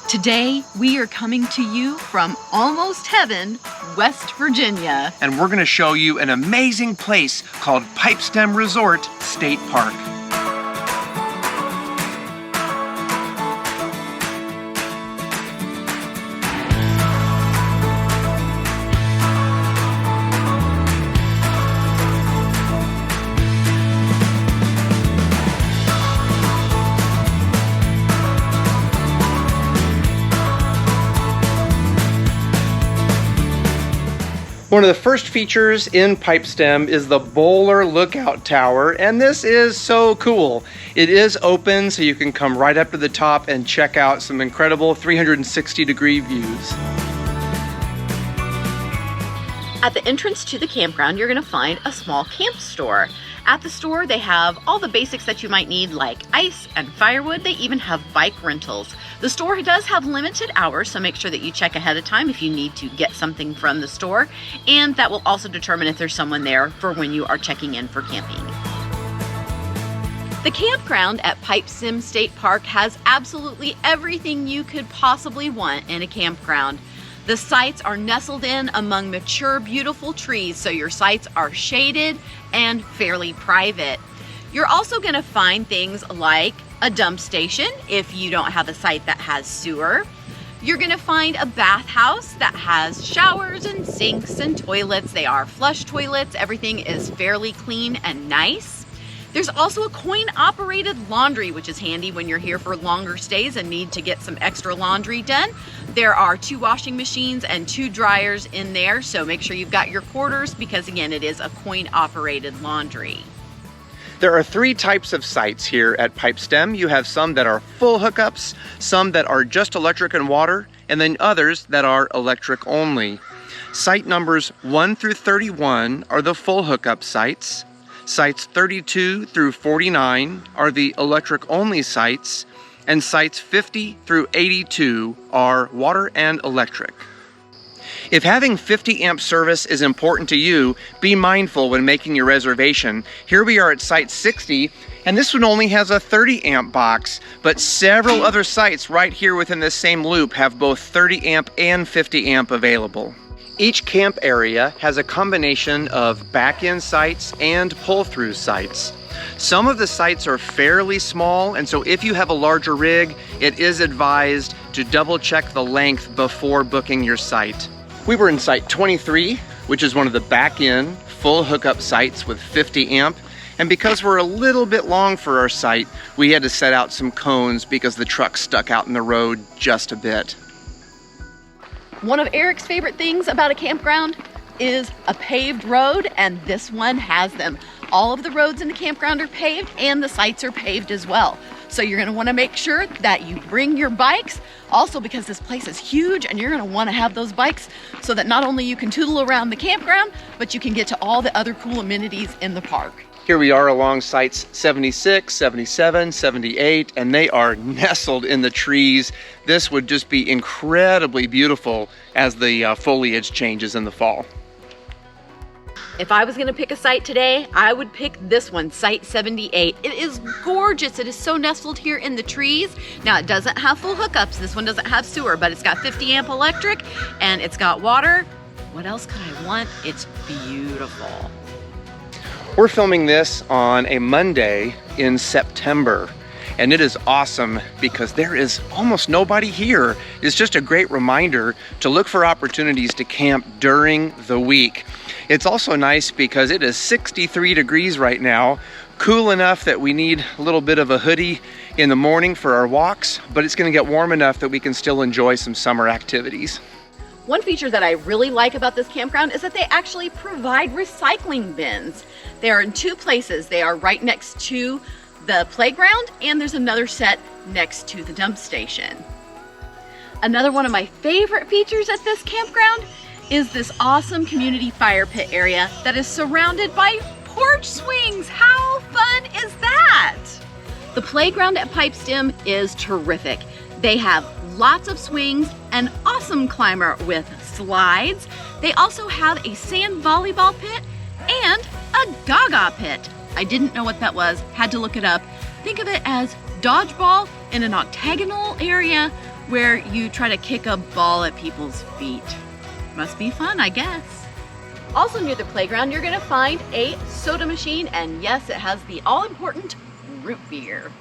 Today, we are coming to you from almost heaven, West Virginia. And we're going to show you an amazing place called Pipestem Resort State Park. One of the first features in Pipestem is the Bowler Lookout Tower, and this is so cool. It is open, so you can come right up to the top and check out some incredible 360-degree views. At the entrance to the campground, you're going to find a small camp store. At the store, they have all the basics that you might need, like ice and firewood. They even have bike rentals. The store does have limited hours, so make sure that you check ahead of time if you need to get something from the store, and that will also determine if there's someone there for when you are checking in for camping. The campground at Pipestem State Park has absolutely everything you could possibly want in a campground. The sites are nestled in among mature, beautiful trees, so your sites are shaded and fairly private. You're also going to find things like a dump station if you don't have a site that has sewer. You're going to find a bathhouse that has showers and sinks and toilets. They are flush toilets. Everything is fairly clean and nice. There's also a coin-operated laundry, which is handy when you're here for longer stays and need to get some extra laundry done. There are 2 washing machines and 2 dryers in there, so make sure you've got your quarters because, again, it is a coin-operated laundry. There are 3 types of sites here at Pipestem. You have some that are full hookups, some that are just electric and water, and then others that are electric only. Site numbers 1 through 31 are the full hookup sites. Sites 32 through 49 are the electric only sites, and sites 50 through 82 are water and electric. If having 50 amp service is important to you, be mindful when making your reservation. Here we are at site 60, and this one only has a 30 amp box, but several other sites right here within this same loop have both 30 amp and 50 amp available. Each camp area has a combination of back-end sites and pull-through sites. Some of the sites are fairly small, and so if you have a larger rig, it is advised to double-check the length before booking your site. We were in site 23, which is one of the back-end full hookup sites with 50 amp, and because we're a little bit long for our site, we had to set out some cones because the truck stuck out in the road just a bit. One of Eric's favorite things about a campground is a paved road, and this one has them. All of the roads in the campground are paved, and the sites are paved as well. So you're going to want to make sure that you bring your bikes, also because this place is huge, and you're going to want to have those bikes so that not only you can tootle around the campground, but you can get to all the other cool amenities in the park. Here we are along sites 76, 77, 78, and they are nestled in the trees. This would just be incredibly beautiful as the foliage changes in the fall. If I was going to pick a site today, I would pick this one, site 78. It is gorgeous. It is so nestled here in the trees. Now, it doesn't have full hookups. This one doesn't have sewer, but it's got 50 amp electric and it's got water. What else could I want? It's beautiful. We're filming this on a Monday in September, and it is awesome because there is almost nobody here. It's just a great reminder to look for opportunities to camp during the week. It's also nice because it is 63 degrees right now, cool enough that we need a little bit of a hoodie in the morning for our walks, but it's going to get warm enough that we can still enjoy some summer activities. One feature that I really like about this campground is that they actually provide recycling bins. They are in 2 places. They are right next to the playground, and there's another set next to the dump station. Another one of my favorite features at this campground is this awesome community fire pit area that is surrounded by porch swings. How fun is that? The playground at Pipestem is terrific. They have lots of swings, an awesome climber with slides. They also have a sand volleyball pit and a gaga pit. I didn't know what that was, had to look it up. Think of it as dodgeball in an octagonal area where you try to kick a ball at people's feet. Must be fun, I guess. Also near the playground, you're gonna find a soda machine, and yes, it has the all-important root beer.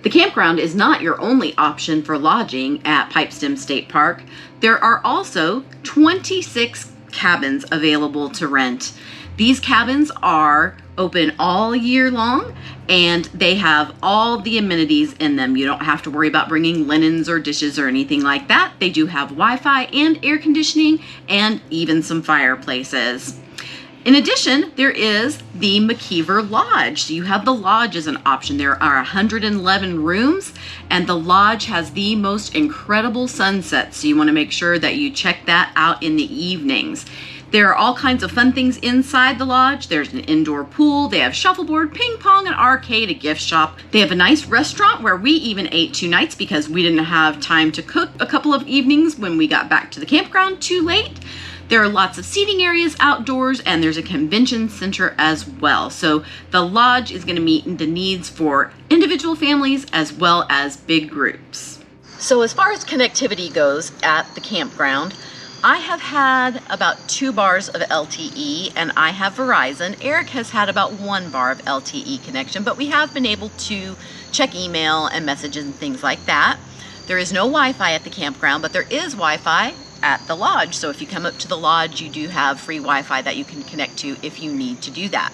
The campground is not your only option for lodging at Pipestem State Park. There are also 26 cabins available to rent. These cabins are open all year long, and they have all the amenities in them. You don't have to worry about bringing linens or dishes or anything like that. They do have Wi-Fi and air conditioning and even some fireplaces. In addition, there is the McKeever Lodge. So you have the lodge as an option. There are 111 rooms, and the lodge has the most incredible sunsets. So you want to make sure that you check that out in the evenings. There are all kinds of fun things inside the lodge. There's an indoor pool, they have shuffleboard, ping pong, an arcade, a gift shop. They have a nice restaurant where we even ate 2 nights because we didn't have time to cook a couple of evenings when we got back to the campground too late. There are lots of seating areas outdoors, and there's a convention center as well. So the lodge is going to meet the needs for individual families as well as big groups. So as far as connectivity goes at the campground, I have had about 2 bars of LTE, and I have Verizon. Eric has had about 1 bar of LTE connection, but we have been able to check email and messages and things like that. There is no Wi-Fi at the campground, but there is Wi-Fi at the lodge. So if you come up to the lodge, you do have free Wi-Fi that you can connect to if you need to do that.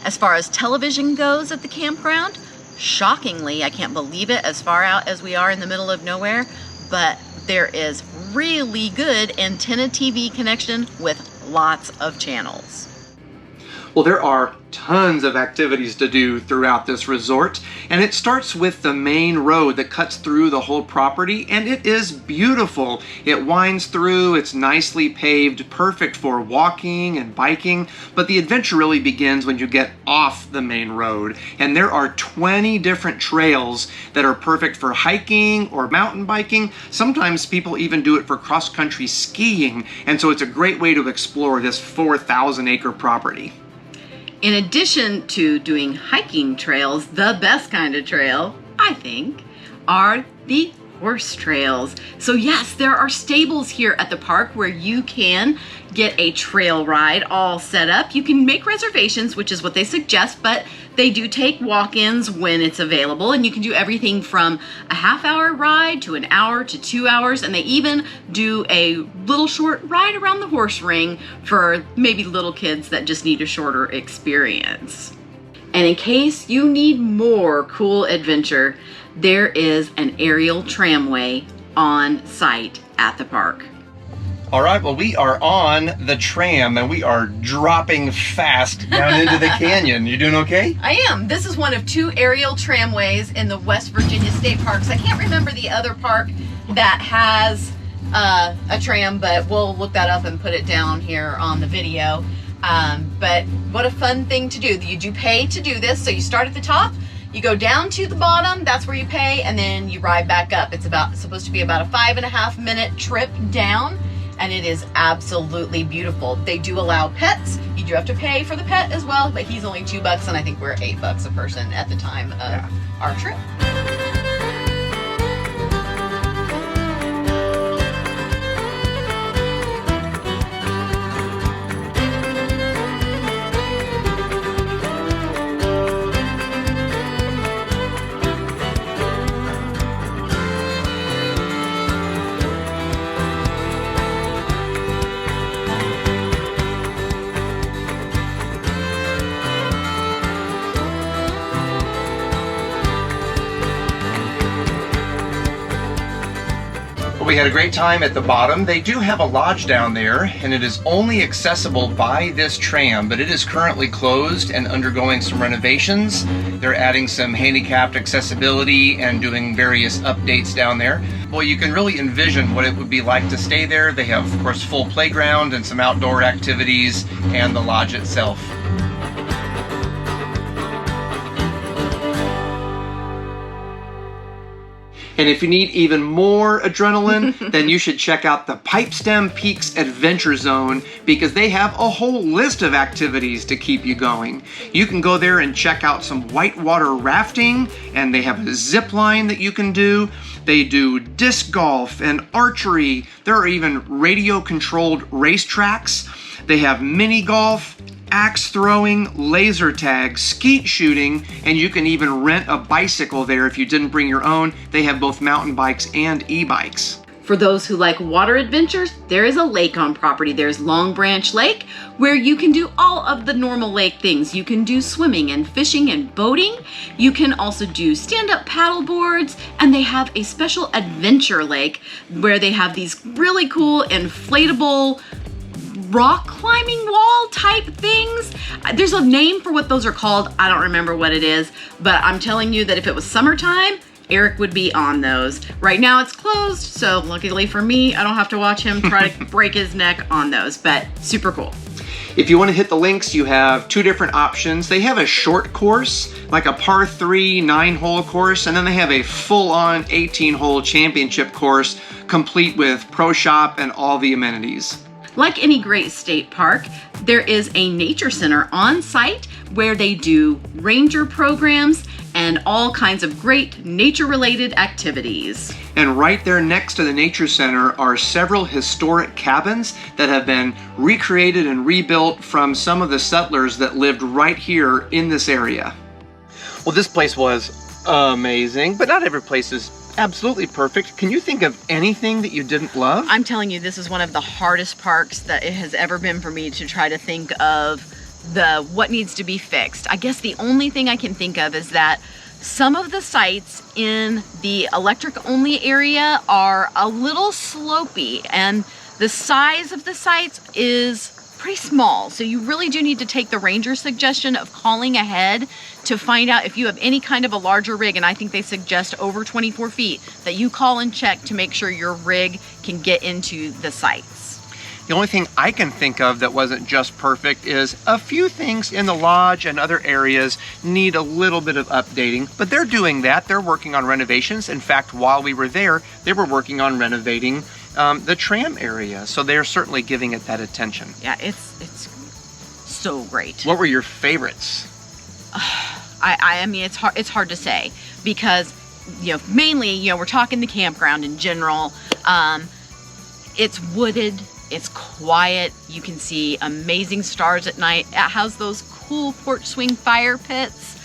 As far as television goes at the campground, shockingly, I can't believe it, as far out as we are in the middle of nowhere, but there is really good antenna TV connection with lots of channels. Well, there are tons of activities to do throughout this resort, and it starts with the main road that cuts through the whole property, and it is beautiful. It winds through, it's nicely paved, perfect for walking and biking, but the adventure really begins when you get off the main road, and there are 20 different trails that are perfect for hiking or mountain biking. Sometimes people even do it for cross-country skiing, and so it's a great way to explore this 4,000-acre property. In addition to doing hiking trails, the best kind of trail, I think, are the horse trails. So yes, there are stables here at the park where you can get a trail ride all set up. You can make reservations, which is what they suggest, but they do take walk-ins when it's available, and you can do everything from a half-hour ride to an hour to 2 hours, and they even do a little short ride around the horse ring for maybe little kids that just need a shorter experience. And in case you need more cool adventure, there is an aerial tramway on site at the park. All right, well, we are on the tram and we are dropping fast down into the canyon. You doing okay? I am. This is one of 2 aerial tramways in the West Virginia State Parks. I can't remember the other park that has a tram, but we'll look that up and put it down here on the video. But what a fun thing to do. You do pay to do this. So you start at the top, you go down to the bottom, that's where you pay, and then you ride back up. It's supposed to be about a 5.5-minute trip down, and it is absolutely beautiful. They do allow pets. You do have to pay for the pet as well, but he's only $2, and I think we're $8 a person at the time of our trip. We had a great time at the bottom. They do have a lodge down there, and it is only accessible by this tram, but it is currently closed and undergoing some renovations. They're adding some handicapped accessibility and doing various updates down there. Well, you can really envision what it would be like to stay there. They have, of course, full playground and some outdoor activities, and the lodge itself. And if you need even more adrenaline, then you should check out the Pipestem Peaks Adventure Zone, because they have a whole list of activities to keep you going. You can go there and check out some whitewater rafting, and they have a zip line that you can do. They do disc golf and archery. There are even radio-controlled racetracks. They have mini golf, axe throwing, laser tag, skeet shooting, and you can even rent a bicycle there if you didn't bring your own. They have both mountain bikes and e-bikes. For those who like water adventures, there is a lake on property. There's Long Branch Lake, where you can do all of the normal lake things. You can do swimming and fishing and boating. You can also do stand-up paddle boards, and they have a special adventure lake where they have these really cool inflatable rock climbing wall type things. There's a name for what those are called. I don't remember what it is, but I'm telling you that if it was summertime, Eric would be on those. Right now it's closed, so luckily for me, I don't have to watch him try to break his neck on those, but super cool. If you want to hit the links, you have two different options. They have a short course, like a par 3 9-hole course, and then they have a full-on 18-hole championship course, complete with pro shop and all the amenities. Like any great state park, there is a nature center on site where they do ranger programs and all kinds of great nature-related activities. And right there next to the nature center are several historic cabins that have been recreated and rebuilt from some of the settlers that lived right here in this area. Well, this place was amazing, but not every place is absolutely perfect. Can you think of anything that you didn't love? I'm telling you, this is one of the hardest parks that it has ever been for me to try to think of what needs to be fixed. I guess the only thing I can think of is that some of the sites in the electric only area are a little slopey, and the size of the sites is pretty small. So you really do need to take the ranger suggestion of calling ahead to find out if you have any kind of a larger rig, and I think they suggest over 24 feet, that you call and check to make sure your rig can get into the sites. The only thing I can think of that wasn't just perfect is a few things in the lodge and other areas need a little bit of updating, but they're doing that. They're working on renovations. In fact, while we were there, they were working on renovating the tram area, so they're certainly giving it that attention. Yeah, it's so great. What were your favorites? I mean, it's hard to say, because mainly we're talking the campground in general. It's wooded, it's quiet, you can see amazing stars at night. It has those cool porch swing fire pits.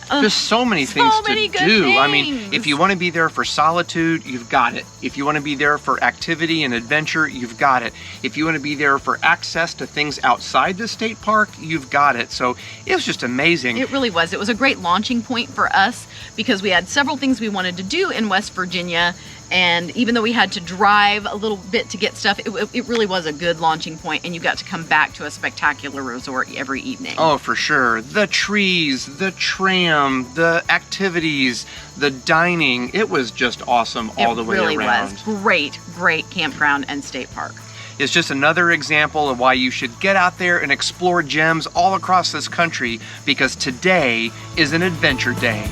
There's so many things to do. Things. I mean, if you want to be there for solitude, you've got it. If you want to be there for activity and adventure, you've got it. If you want to be there for access to things outside the state park, you've got it. So it was just amazing. It really was. It was a great launching point for us, because we had several things we wanted to do in West Virginia. And even though we had to drive a little bit to get stuff, it really was a good launching point, and you got to come back to a spectacular resort every evening. Oh, for sure. The trees, the tram, the activities, the dining. It was just awesome all the way around. It really was. Great campground and state park. It's just another example of why you should get out there and explore gems all across this country, because today is an adventure day.